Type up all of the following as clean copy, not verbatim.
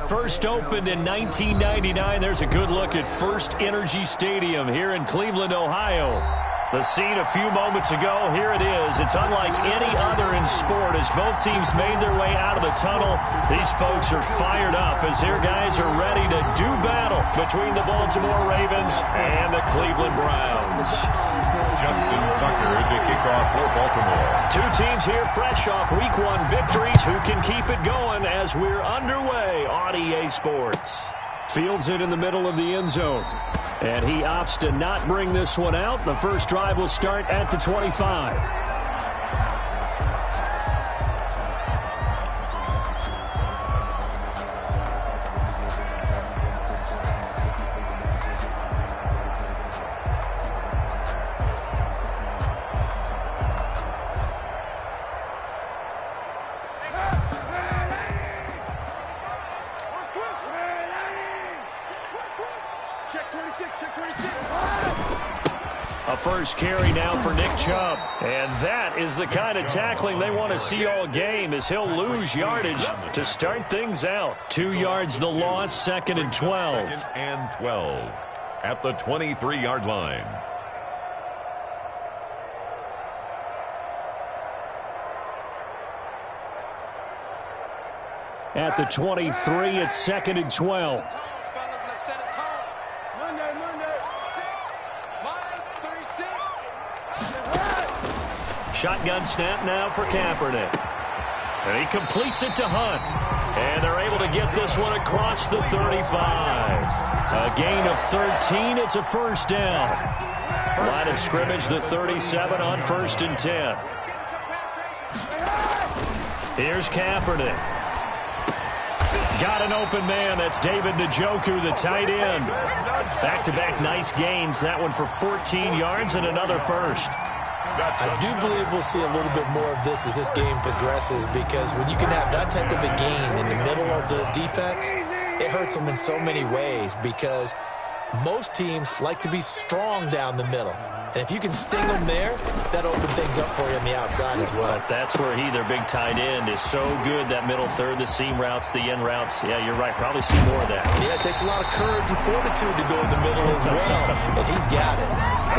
First opened in 1999. There's a good look at First Energy Stadium here in Cleveland, Ohio. The scene a few moments ago, here it is. It's unlike any other in sport as both teams made their way out of the tunnel. These folks are fired up as their guys are ready to do battle between the Baltimore Ravens and the Cleveland Browns. Justin Tucker to kick off for Baltimore. Two teams here fresh off Week 1 victories who can keep it going as we're underway on EA Sports. Fields it in the middle of the end zone. And he opts to not bring this one out. The first drive will start at the 25. A first carry now for Nick Chubb. And that is the kind of tackling they want to see all game as he'll lose yardage to start things out. 2 yards the loss, 2nd and 12. 2nd and 12 at the 23-yard line. At the 23, it's 2nd and 12. Shotgun snap now for Kaepernick. And he completes it to Hunt. And they're able to get this one across the 35. A gain of 13. It's a first down. Line of scrimmage, the 37 on 1st and 10. Here's Kaepernick. Got an open man. That's David Njoku, the tight end. Back-to-back nice gains. That one for 14 yards and another first. I do believe we'll see a little bit more of this as this game progresses, because when you can have that type of a gain in the middle of the defense, it hurts them in so many ways, because most teams like to be strong down the middle. And if you can sting them there, that'll open things up for you on the outside as well. But that's where their big tight end, is so good, that middle third, the seam routes, the end routes. Yeah, you're right. Probably see more of that. Yeah, it takes a lot of courage and fortitude to go in the middle as well. And he's got it.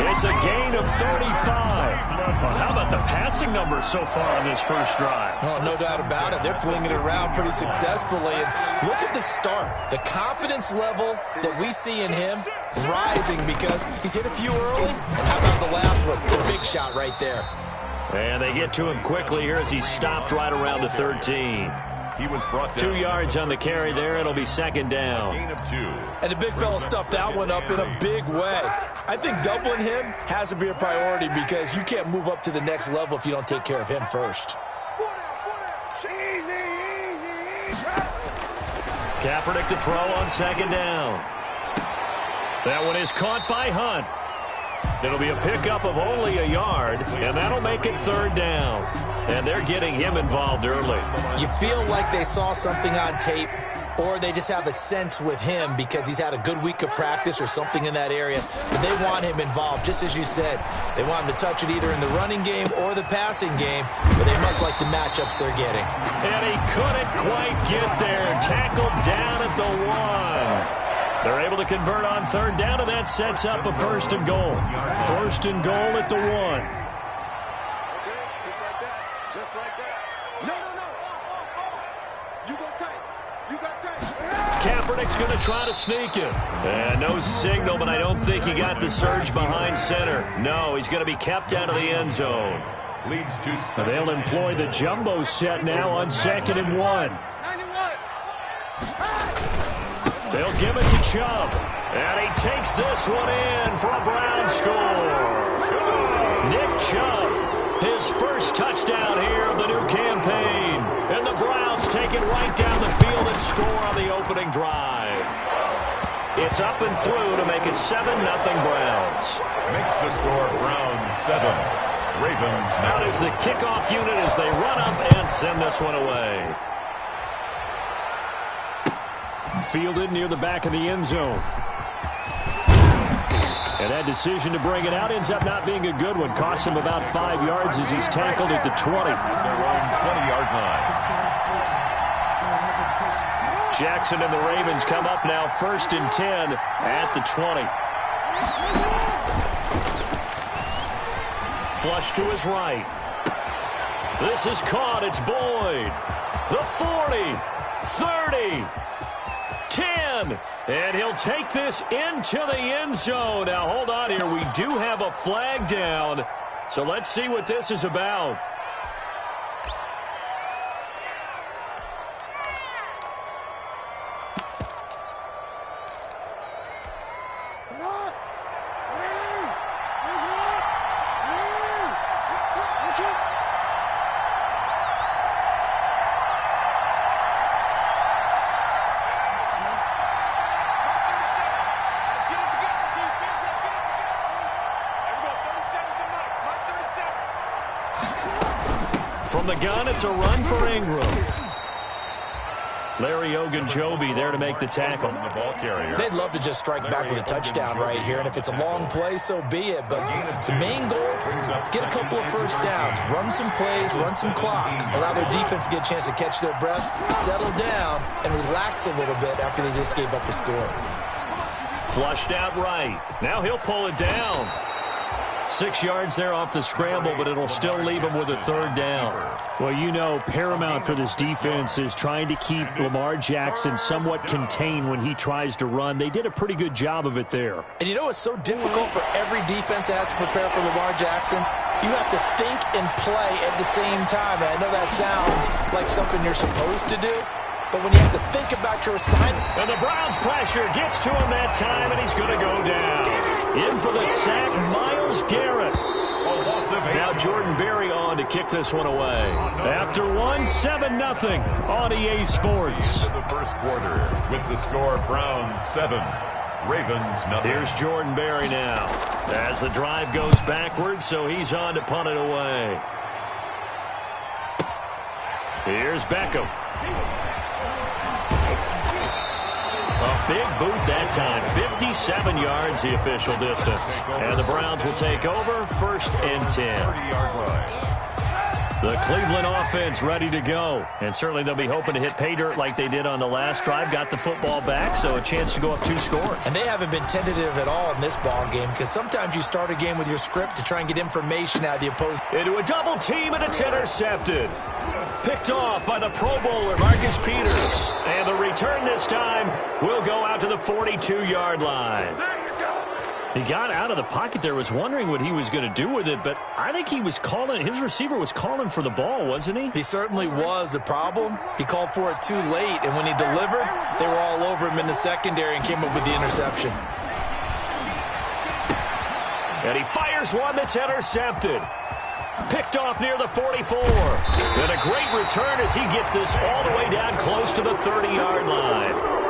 It's a gain of 35. Well, how about the passing numbers so far on this first drive? Oh, no doubt about it. They're flinging it around pretty successfully. And look at the start. The confidence level that we see in him rising, because he's hit a few early. And how about the last one? The big shot right there. And they get to him quickly here as he stopped right around the 13. He was brought down. 2 yards on the carry there. It'll be 2nd down. Gain of 2. And the big fella stuffed that one up in a big way. I think doubling him has to be a priority, because you can't move up to the next level if you don't take care of him first. Kaepernick to throw on 2nd down. That one is caught by Hunt. It'll be a pickup of only a yard, and that'll make it 3rd down. And they're getting him involved early. You feel like they saw something on tape, or they just have a sense with him because he's had a good week of practice or something in that area. But they want him involved, just as you said. They want him to touch it either in the running game or the passing game, but they must like the matchups they're getting. And he couldn't quite get there. Tackled down at the 1. They're able to convert on 3rd down, and that sets up a 1st and goal. 1st and goal at the 1. Just like that. Just like that. No. You go tight. You got tight. Kaepernick's going to try to sneak it. And no signal, but I don't think he got the surge behind center. No, he's going to be kept out of the end zone. Leads to So they'll employ the jumbo set now on 2nd and 1. They'll give it to Chubb. And he takes this one in for a Brown score. Nick Chubb, his first touchdown here of the new campaign. And the Browns take it right down the field and score on the opening drive. It's up and through to make it 7-0 Browns. makes the score Browns 7. Ravens out is the kickoff unit as they run up and send this one away. Fielded near the back of the end zone. And that decision to bring it out ends up not being a good one. Costs him about 5 yards as he's tackled at the 20. Their own 20-yard line. Jackson and the Ravens come up now 1st and 10 at the 20. Flush to his right. This is caught. It's Boyd. The 40, 30, 10. And he'll take this into the end zone. Now, hold on here. We do have a flag down. So let's see what this is about. From the gun, it's a run for Ingram. Larry Ogunjobi there to make the tackle. They'd love to just strike back with a touchdown right here, and if it's a long play, so be it. But the main goal, get a couple of first downs, run some plays, run some clock, allow their defense to get a chance to catch their breath, settle down, and relax a little bit after they just gave up a score. Flushed out right. Now he'll pull it down. 6 yards there off the scramble, but it'll still leave him with a 3rd down. Well, you know, paramount for this defense is trying to keep Lamar Jackson somewhat contained when he tries to run. They did a pretty good job of it there. And you know it's so difficult for every defense that has to prepare for Lamar Jackson? You have to think and play at the same time. And I know that sounds like something you're supposed to do, but when you have to think about your assignment. And the Browns pressure gets to him that time, and he's going to go down. In for the sack, Myles Garrett. Now Jordan Berry on to kick this one away. After one, 7-0 on EA Sports. The first quarter with the score Browns 7, Ravens 0. Here's Jordan Berry now. As the drive goes backwards, so he's on to punt it away. Here's Beckham. A big boot that time. 57 yards the official distance. And the Browns will take over 1st and 10. The Cleveland offense ready to go. And certainly they'll be hoping to hit pay dirt like they did on the last drive. Got the football back, so a chance to go up 2 scores. And they haven't been tentative at all in this ball game because sometimes you start a game with your script to try and get information out of the opposing. Into a double team, and it's intercepted. Picked off by the Pro Bowler, Marcus Peters. And the return this time will go out to the 42-yard line. He got out of the pocket there, was wondering what he was going to do with it, but I think he was calling, his receiver was calling for the ball, wasn't he? He certainly was. The problem, he called for it too late, and when he delivered, they were all over him in the secondary and came up with the interception. And he fires one that's intercepted. Picked off near the 44. And a great return as he gets this all the way down close to the 30-yard line.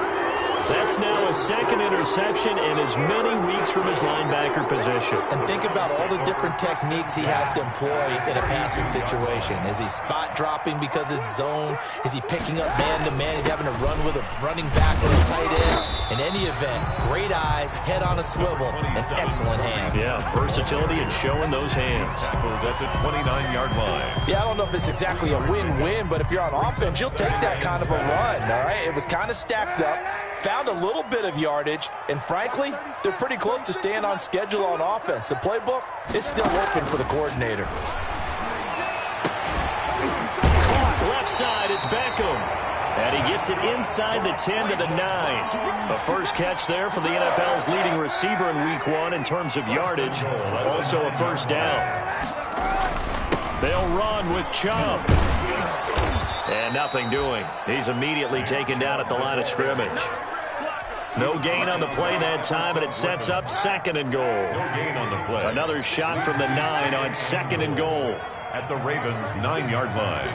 That's now a 2nd interception in as many weeks from his linebacker position. And think about all the different techniques he has to employ in a passing situation. Is he spot dropping because it's zone? Is he picking up man-to-man? Is he having to run with a running back with a tight end? In any event, great eyes, head on a swivel, and excellent hands. Yeah, versatility and showing those hands. Tackled at the 29-yard line. Yeah, I don't know if it's exactly a win-win, but if you're on offense, you'll take that kind of a run, all right? It was kind of stacked up. Found a little bit of yardage, and frankly, they're pretty close to staying on schedule on offense. The playbook is still open for the coordinator. Left side, it's Beckham. And he gets it inside the 10 to the 9. A first catch there for the NFL's leading receiver in Week 1 in terms of yardage. Also a first down. They'll run with Chubb. And nothing doing. He's immediately taken down at the line of scrimmage. No gain on the play that time, and it sets up 2nd and goal. No gain on the play. Another shot from the 9 on 2nd and goal. At the Ravens' 9-yard line.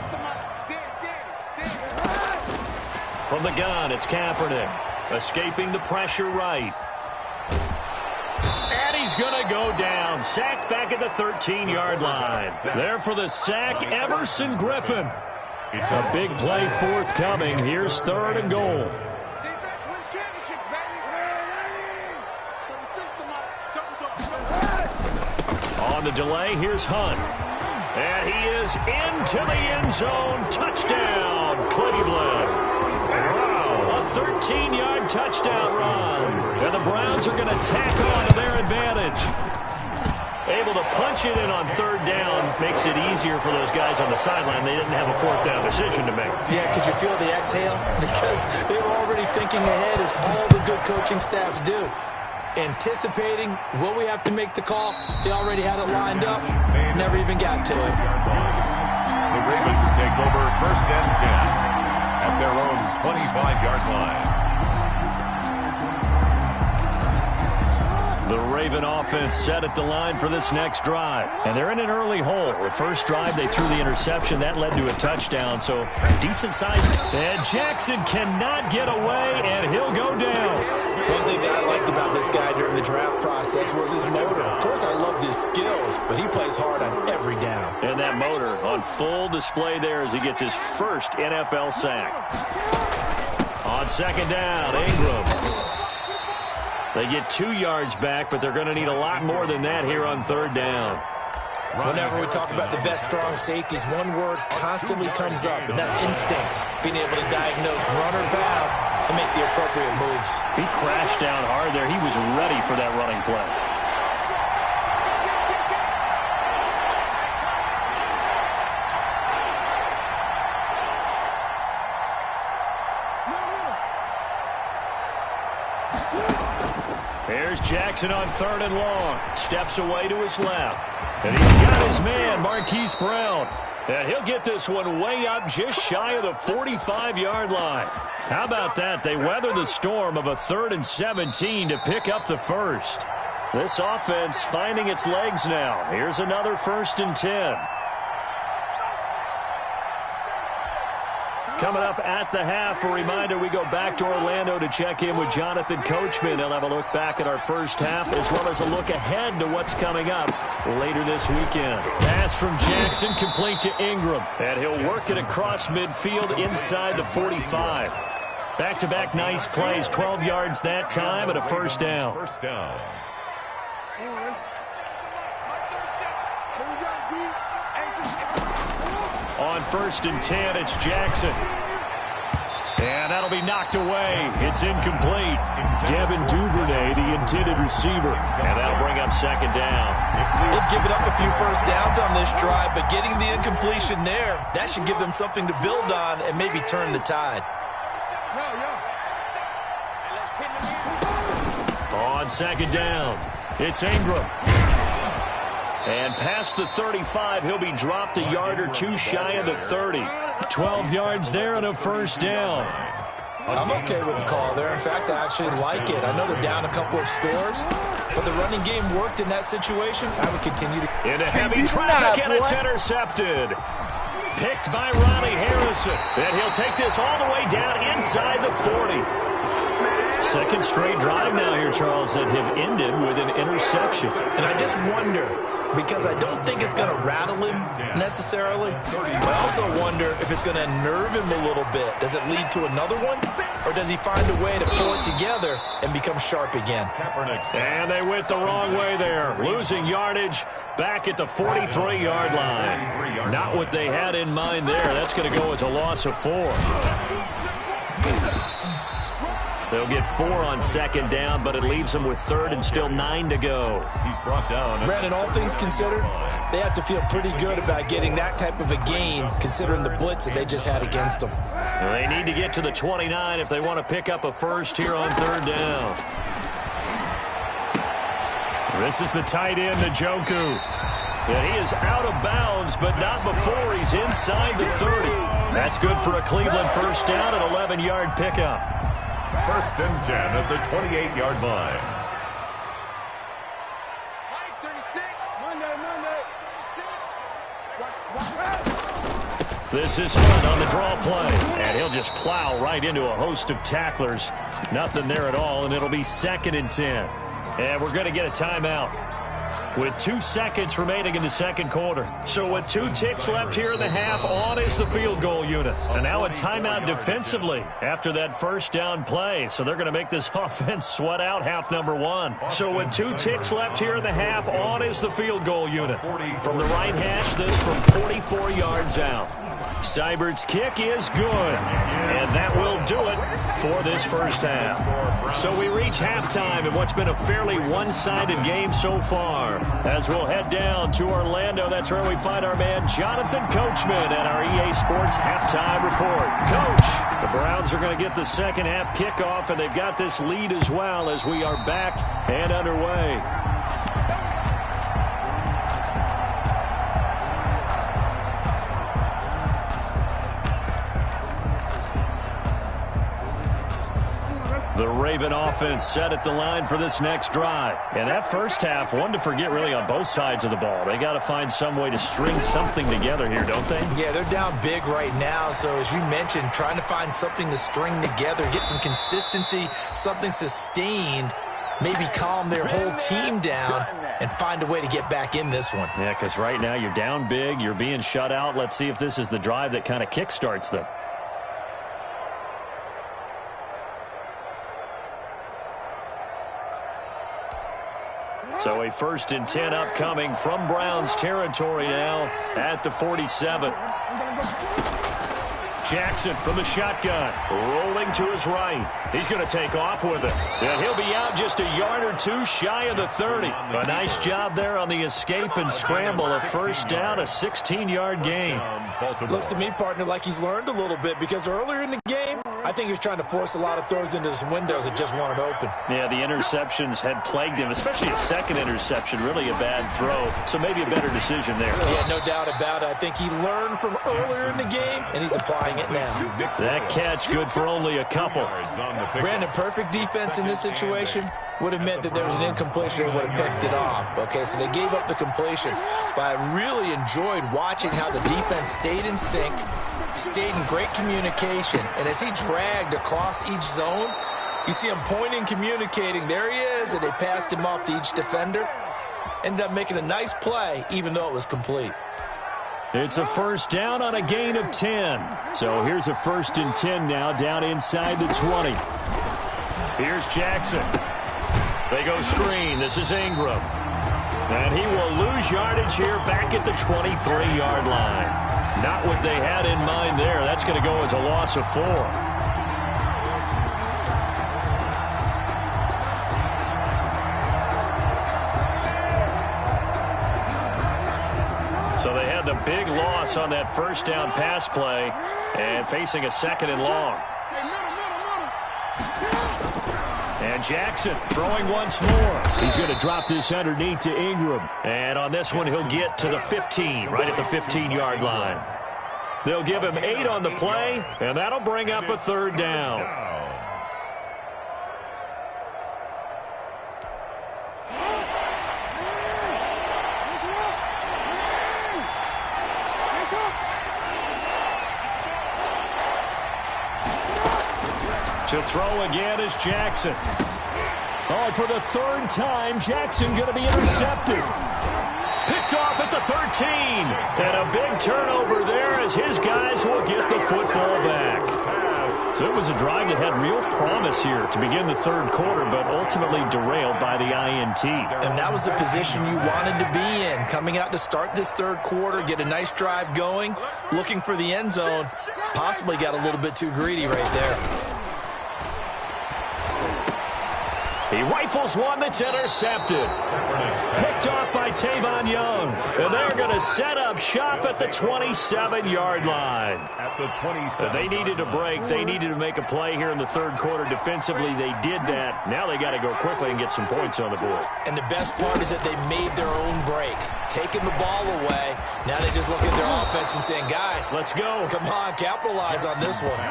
From the gun, it's Kaepernick. Escaping the pressure right. And he's going to go down. Sacked back at the 13-yard line. There for the sack, Everson Griffin. It's a big play forthcoming. Here's 3rd and goal. On the delay, here's Hunt. And he is into the end zone. Touchdown, Cleveland. Wow, a 13-yard touchdown run. And the Browns are going to tack on to their advantage. Able to punch it in on third down makes it easier for those guys on the sideline. They didn't have a fourth down decision to make. Yeah, could you feel the exhale? Because they were already thinking ahead, as all the good coaching staffs do. Anticipating, will we have to make the call? They already had it lined up. Never even got to it. The Ravens take over 1st and 10 at their own 25-yard line. The Raven offense set at the line for this next drive. And they're in an early hole. The first drive, they threw the interception. That led to a touchdown, so decent-sized. And Jackson cannot get away, and he'll go down. One thing that I liked about this guy during the draft process was his motor. Of course, I loved his skills, but he plays hard on every down. And that motor on full display there as he gets his first NFL sack. On second down, Ingram. They get 2 yards back, but they're going to need a lot more than that here on third down. Whenever we talk about the best strong safeties, one word constantly comes up, and that's instincts. Being able to diagnose run or pass and make the appropriate moves. He crashed down hard there. He was ready for that running play. Here's Jackson on third and long. Steps away to his left. And he's got his man, Marquise Brown. And he'll get this one way up just shy of the 45-yard line. How about that? They weather the storm of a 3rd and 17 to pick up the first. This offense finding its legs now. Here's another 1st and 10. Coming up at the half, a reminder, we go back to Orlando to check in with Jonathan Coachman. He'll have a look back at our first half as well as a look ahead to what's coming up later this weekend. Pass from Jackson complete to Ingram. And he'll work it across midfield inside the 45. Back-to-back nice plays, 12 yards that time and a first down. First down. On 1st and 10, it's Jackson. And that'll be knocked away. It's incomplete. Devin Duvernay, the intended receiver. And that'll bring up second down. They've given up a few first downs on this drive, but getting the incompletion there, that should give them something to build on and maybe turn the tide. On second down, it's Ingram. And past the 35, he'll be dropped a yard or two shy of the 30. 12 yards there and a first down. I'm okay with the call there. In fact, I actually like it. I know they're down a couple of scores, but the running game worked in that situation. I would continue to... Into heavy traffic, and it's intercepted. Picked by Ronnie Harrison. And he'll take this all the way down inside the 40. Second straight drive now here, Charles, that have ended with an interception. And I just wonder, because I don't think it's going to rattle him necessarily. I also wonder if it's going to nerve him a little bit. Does it lead to another one? Or does he find a way to pull it together and become sharp again? And they went the wrong way there. Losing yardage back at the 43-yard line. Not what they had in mind there. That's going to go as a loss of 4. They'll get 4 on second down, but it leaves them with 3rd and still 9 to go. He's brought down. Brandon, all things considered, they have to feel pretty good about getting that type of a gain, considering the blitz that they just had against them. They need to get to the 29 if they want to pick up a first here on third down. This is the tight end, Njoku. And he is out of bounds, but not before he's inside the 30. That's good for a Cleveland first down, an 11-yard pickup. 1st and 10 at the 28-yard line. This is Hunt on the draw play. And he'll just plow right into a host of tacklers. Nothing there at all, and it'll be 2nd and 10. And we're going to get a timeout. with 2 seconds remaining in the second quarter. So with 2 ticks left here in the half, on is the field goal unit. And now a timeout defensively after that first down play. So they're going to make this offense sweat out half number 1. So with 2 ticks left here in the half, on is the field goal unit. From the right hash, this from 44 yards out. Seibert's kick is good, and that will do it for this first half. So we reach halftime in what's been a fairly one-sided game so far. As we'll head down to Orlando, that's where we find our man Jonathan Coachman at our EA Sports Halftime Report. Coach, the Browns are going to get the second half kickoff, and they've got this lead as well as we are back and underway. The Raven offense set at the line for this next drive. And that first half, one to forget really on both sides of the ball. They got to find some way to string something together here, don't they? Yeah, they're down big right now. So as you mentioned, trying to find something to string together, get some consistency, something sustained, maybe calm their whole team down and find a way to get back in this one. Yeah, because right now you're down big, you're being shut out. Let's see if this is the drive that kind of kickstarts them. So a 1st and 10 upcoming from Browns territory now at the 47. Jackson from the shotgun, rolling to his right. He's going to take off with it. And he'll be out just a yard or 2 shy of the 30. A nice job there on the escape and scramble. A first down, a 16-yard gain. Looks to me, partner, like he's learned a little bit because earlier in the game, I think he was trying to force a lot of throws into some windows that just weren't open. Yeah, the interceptions had plagued him, especially a second interception, really a bad throw. So maybe a better decision there. Yeah, no doubt about it. I think he learned from earlier in the game, and he's applying it now. That catch good for only a couple. Brandon, perfect defense in this situation would have meant that there was an incompletion. They would have picked it off. Okay, so they gave up the completion. But I really enjoyed watching how the defense stayed in sync, stayed in great communication. And as he dragged across each zone, you see him pointing, communicating. There he is, and they passed him off to each defender. Ended up making a nice play, even though it was complete. It's a first down on a gain of 10. So here's a 1st and 10 now down inside the 20. Here's Jackson. They go screen. This is Ingram. And he will lose yardage here back at the 23-yard line. Not what they had in mind there. That's going to go as a loss of 4. So they had the big loss on that first down pass play and facing a 2nd and long. And Jackson throwing once more. He's going to drop this underneath to Ingram. And on this one, he'll get to the 15, right at the 15-yard line. They'll give him 8 on the play, and that'll bring up a 3rd down. To throw again is Jackson. Oh, for the 3rd time, Jackson going to be intercepted. Picked off at the 13. And a big turnover there as his guys will get the football back. So it was a drive that had real promise here to begin the 3rd quarter, but ultimately derailed by the INT. And that was the position you wanted to be in. Coming out to start this 3rd quarter, get a nice drive going, looking for the end zone. Possibly got a little bit too greedy right there. He rifles one that's intercepted. Picked off by Tavon Young. And they're going to set up shop at the 27-yard line. At the 27. They needed a break. They needed to make a play here in the 3rd quarter. Defensively, they did that. Now they got to go quickly and get some points on the board. And the best part is that they made their own break. Taking the ball away. Now they just look at their offense and saying, guys, let's go. Come on, capitalize on this one.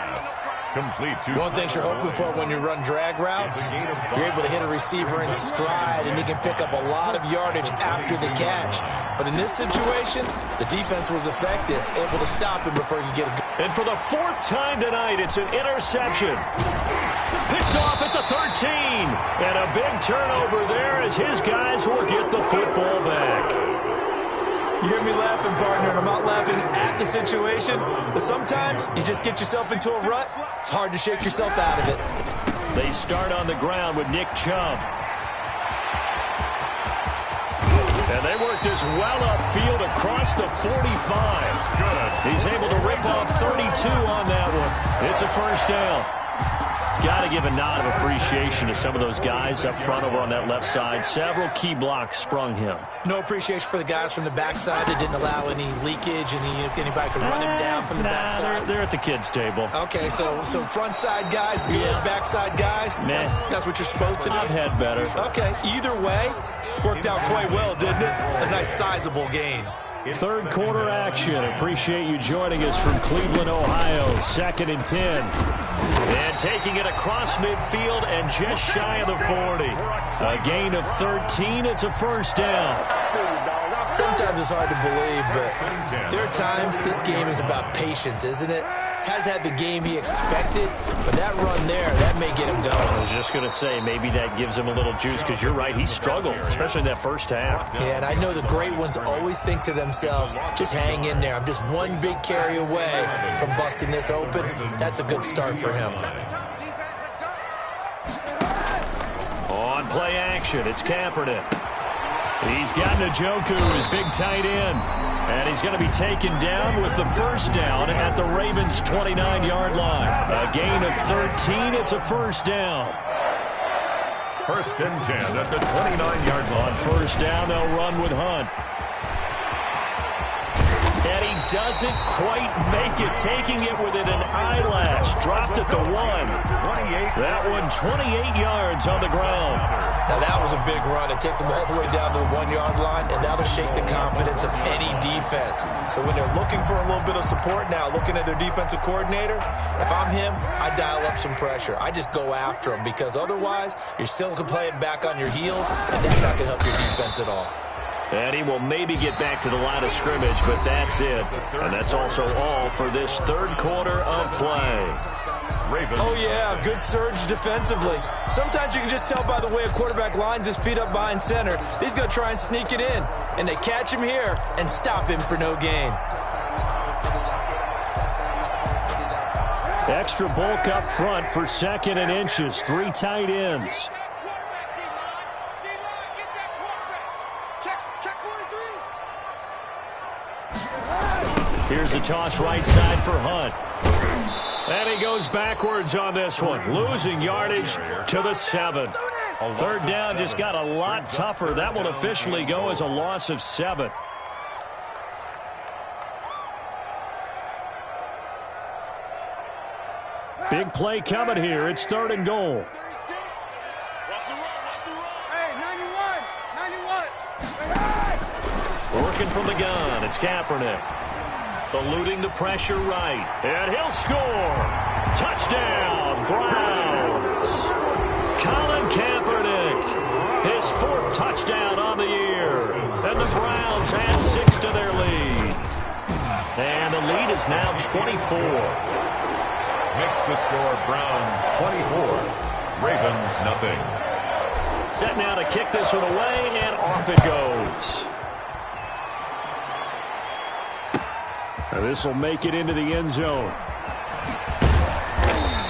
complete to One thing you're hoping for when you run drag routes, you're able to hit a receiver in stride, and he can pick up a lot of yardage after the catch. But in this situation, the defense was effective, able to stop him before he could get a good. And for the fourth time tonight, it's an interception. Picked off at the 13. And a big turnover there as his guys will get the football back. You hear me laughing, partner, and I'm not laughing at the situation, but sometimes you just get yourself into a rut. It's hard to shake yourself out of it. They start on the ground with Nick Chubb. And they work this well upfield across the 45. good. He's able to rip off 32 on that one. It's a first down. Got to give a nod of appreciation to some of those guys up front over on that left side. Several key blocks sprung him. No appreciation for the guys from the backside that didn't allow any leakage, anybody could run him down from the backside. They're at the kids' table. Okay, so front side guys, good. Yeah. Backside guys, Nah. that's what you're supposed to do. I've had better. Okay, either way, worked out quite well, didn't it? A nice sizable gain. Third quarter action. Appreciate you joining us from Cleveland, Ohio. 2nd and 10. And taking it across midfield and just shy of the 40. A gain of 13. It's a first down. Sometimes it's hard to believe, but there are times this game is about patience, isn't it? Has had the game he expected, but that run there, that may get him going. I was just going to say, maybe that gives him a little juice, because you're right, he struggled, especially in that first half. Yeah, and I know the great ones always think to themselves, just hang in there. I'm just one big carry away from busting this open. That's a good start for him. On play action, it's Kaepernick. He's got Njoku, his big tight end. And he's going to be taken down with the first down at the Ravens' 29-yard line. A gain of 13. It's a first down. 1st and 10 at the 29-yard line. On first down, they'll run with Hunt. And he doesn't quite make it, taking it within an eyelash. Dropped at the 1. That one, 28 yards on the ground. Now, that was a big run. It takes them all the way down to the 1-yard line, and that'll shake the confidence of any defense. So when they're looking for a little bit of support now, looking at their defensive coordinator, if I'm him, I dial up some pressure. I just go after him, because otherwise you're still playing back on your heels, and that's not going to help your defense at all. And he will maybe get back to the line of scrimmage, but that's it. And that's also all for this third quarter of play. Ravens. Oh, yeah, good surge defensively. Sometimes you can just tell by the way a quarterback lines his feet up behind center. He's going to try and sneak it in, and they catch him here and stop him for no gain. Extra bulk up front for 2nd and inches. 3 tight ends. Here's a toss right side for Hunt. And he goes backwards on this one, losing yardage to the 7. Third down just got a lot tougher. That will officially go as a loss of 7. Big play coming here. It's 3rd and goal. Working from the gun. It's Kaepernick. Eluding the pressure right. And he'll score. Touchdown, Browns. Colin Kaepernick. His 4th touchdown on the year. And the Browns add 6 to their lead. And the lead is now 24. Makes the score Browns 24. Ravens nothing. Set now to kick this one away, and off it goes. This will make it into the end zone.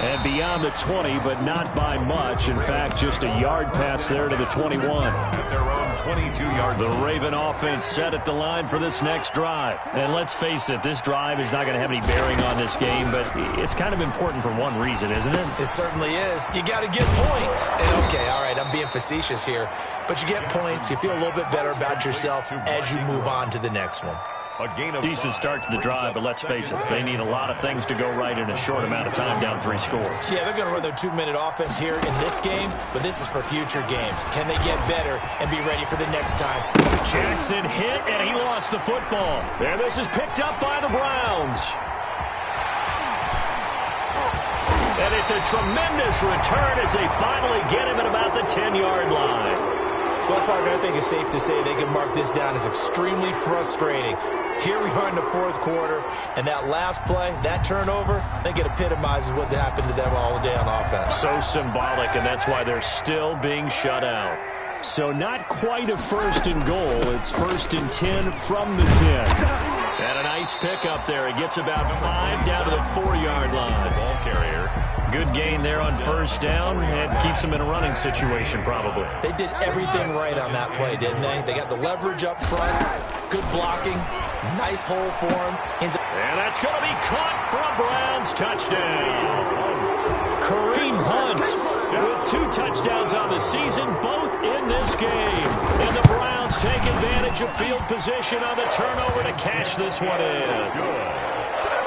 And beyond the 20, but not by much. In fact, just a yard pass there to the 21. At their own 22-yard The line. Raven offense set at the line for this next drive. And let's face it, this drive is not going to have any bearing on this game, but it's kind of important for one reason, isn't it? It certainly is. You got to get points. And okay, all right, I'm being facetious here, but you get points, you feel a little bit better about yourself as you move on to the next one. A gain of Decent start to the drive, but let's face it, they need a lot of things to go right in a short amount of time, down 3 scores. Yeah, they're going to run their 2-minute offense here in this game, but this is for future games. Can they get better and be ready for the next time? Jackson hit, and he lost the football. And this is picked up by the Browns. And it's a tremendous return as they finally get him at about the 10-yard line. Well, partner, I think it's safe to say they can mark this down as extremely frustrating. Here we are in the fourth quarter, and that last play, that turnover, I think it epitomizes what happened to them all day on offense. So symbolic, and that's why they're still being shut out. So not quite a first and goal. It's 1st and 10 from the 10. And a nice pickup there. He gets about 5 down to the 4-yard line. Ball carrier. Good gain there on first down and keeps them in a running situation probably. They did everything right on that play, didn't they? They got the leverage up front, good blocking, nice hole for him. And that's going to be caught for a Browns touchdown. Kareem Hunt with 2 touchdowns on the season, both in this game. And the Browns take advantage of field position on the turnover to cash this one in.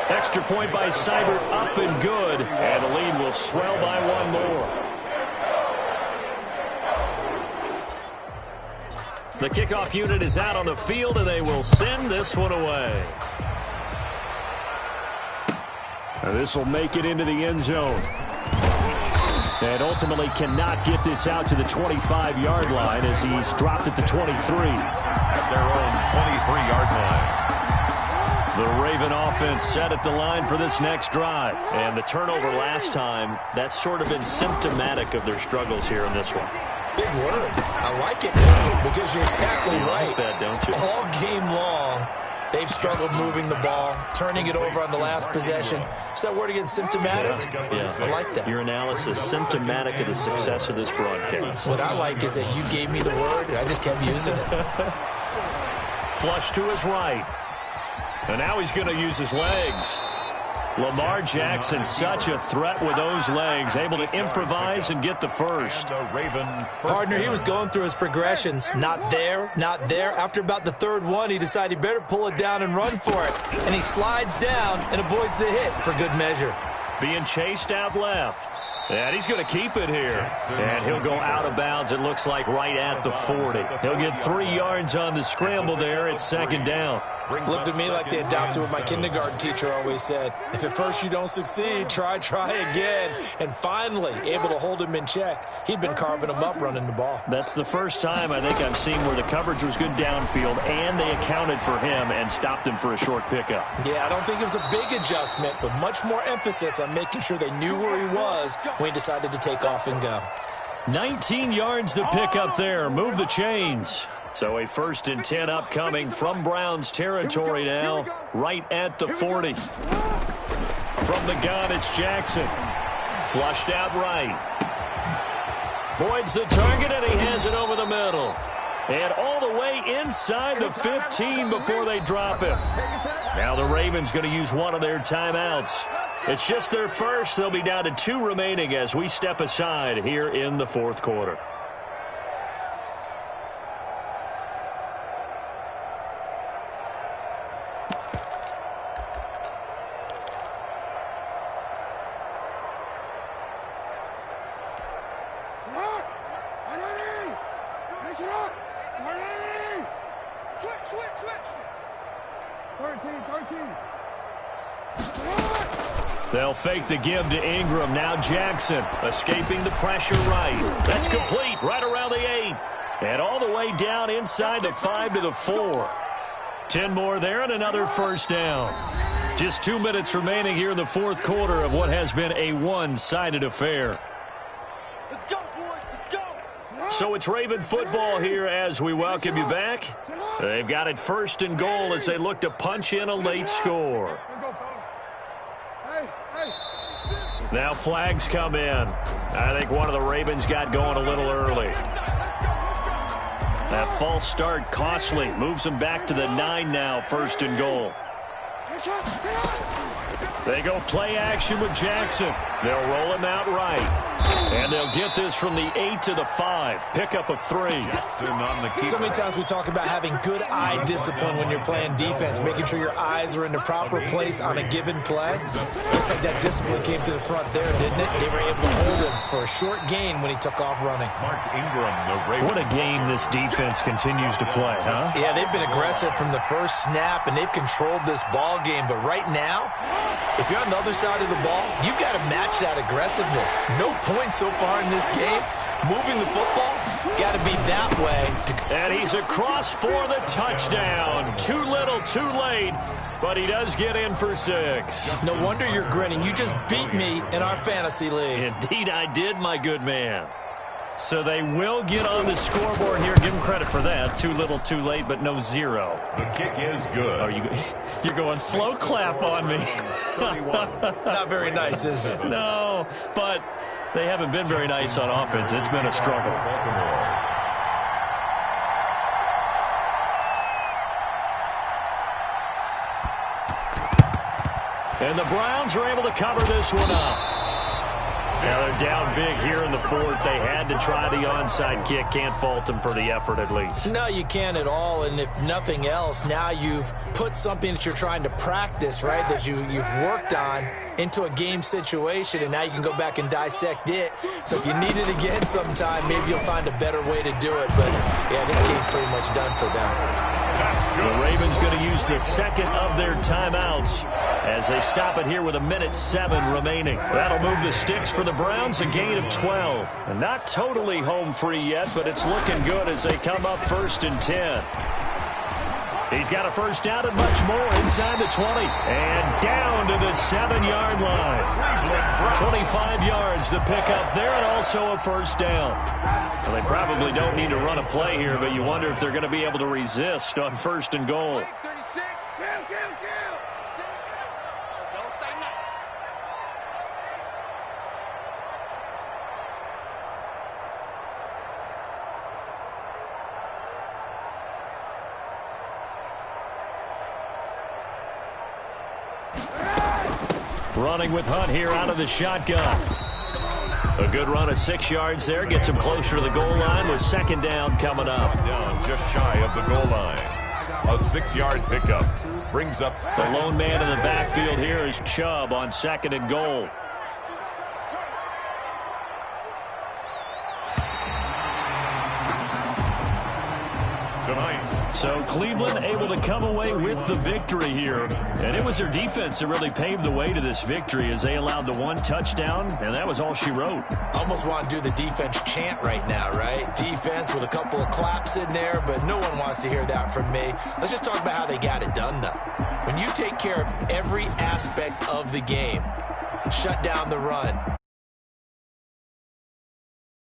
Extra point by Seibert, up and good. And the lead will swell by 1 more. The kickoff unit is out on the field, and they will send this one away. This will make it into the end zone. And ultimately cannot get this out to the 25-yard line as he's dropped at the 23. At their own 23-yard line. The Raven offense set at the line for this next drive. And the turnover last time, that's sort of been symptomatic of their struggles here in this one. Big word. I like it now because you're exactly right. You like that, don't you? All game long, they've struggled moving the ball, turning it over on the last possession. Is that word again, symptomatic? Yeah. I like that. Your analysis, symptomatic of the success of this broadcast. What I like is that you gave me the word, and I just kept using it. Flush to his right. And now he's going to use his legs. Lamar Jackson, such a threat with those legs, able to improvise and get the first. Partner, he was going through his progressions. Not there, not there. After about the 3rd one, he decided he better pull it down and run for it. And he slides down and avoids the hit for good measure. Being chased out left. And he's going to keep it here. And he'll go out of bounds, it looks like, right at the 40. He'll get 3 yards on the scramble there at 2nd down. Looked to me like they adopted what my kindergarten teacher always said. If at first you don't succeed, try again. And finally, able to hold him in check. He'd been carving him up running the ball. That's the first time I think I've seen where the coverage was good downfield and they accounted for him and stopped him for a short pickup. Yeah, I don't think it was a big adjustment, but much more emphasis on making sure they knew where he was when he decided to take off and go. 19 yards to pick up there. Move the chains. So a 1st and 10 upcoming from Browns territory now, right at the 40. From the gun, it's Jackson. Flushed out right. Boyd's the target, and he has it over the middle. And all the way inside the 15 before they drop him. Now the Ravens going to use one of their timeouts. It's just their first. They'll be down to 2 remaining as we step aside here in the 4th quarter. They'll fake the give to Ingram. Now Jackson escaping the pressure right. That's complete right around the 8. And all the way down inside the 5 to the 4. 10 more there and another 1st down. Just 2 minutes remaining here in the 4th quarter of what has been a one-sided affair. Let's go, boys. Let's go. So it's Raven football here as we welcome you back. They've got it 1st and goal as they look to punch in a late score. Now flags come in. I think one of the Ravens got going a little early. That false start costly. Moves them back to the 9 now, 1st and goal. They go play action with Jackson. They'll roll him out right. And they'll get this from the 8 to the 5. Pickup of 3. So many times we talk about having good eye discipline when you're playing defense, making sure your eyes are in the proper place on a given play. Looks like that discipline came to the front there, didn't it? They were able to hold him for a short gain when he took off running. Mark Ingram, the Ravens. What a game this defense continues to play, huh? Yeah, they've been aggressive from the first snap, and they've controlled this ball game. game, but right now, if you're on the other side of the ball, you've got to match that aggressiveness. No points so far in this game. Moving the football, got to be that way. And he's across for the touchdown. Too little, too late, but he does get in for 6. No wonder you're grinning. You just beat me in our fantasy league. Indeed I did, my good man. So they will get on the scoreboard here. Give them credit for that. Too little, too late, but no 0. The kick is good. Oh, you're going slow clap on me. Not very nice, is it? No, but they haven't been very nice on offense. It's been a struggle. Baltimore. And the Browns are able to cover this one up. Now they're down big here in the 4th. They had to try the onside kick. Can't fault them for the effort at least. No, you can't at all. And if nothing else, now you've put something that you're trying to practice, right, that you've worked on into a game situation, and now you can go back and dissect it. So if you need it again sometime, maybe you'll find a better way to do it. But, yeah, this game's pretty much done for them. The Ravens going to use the second of their timeouts as they stop it here with 1:07 remaining. That'll move the sticks for the Browns, a gain of 12. And not totally home free yet, but it's looking good as they come up 1st and 10. He's got a first down and much more inside the 20. And down to the 7-yard line. 25 yards the pickup there, and also a first down. Well, they probably don't need to run a play here, but you wonder if they're going to be able to resist on 1st and goal. 36. Kill. Don't say nothing. Running with Hunt here out of the shotgun. A good run of 6 yards there. Gets him closer to the goal line with 2nd down coming up. Down just shy of the goal line. A 6-yard pickup brings up The lone man in the backfield here is Chubb on 2nd and goal. tonight. So Cleveland able to come away with the victory here. And it was their defense that really paved the way to this victory as they allowed the 1 touchdown, and that was all she wrote. Almost want to do the defense chant right now, right? Defense with a couple of claps in there, but no one wants to hear that from me. Let's just talk about how they got it done, though. When you take care of every aspect of the game, shut down the run,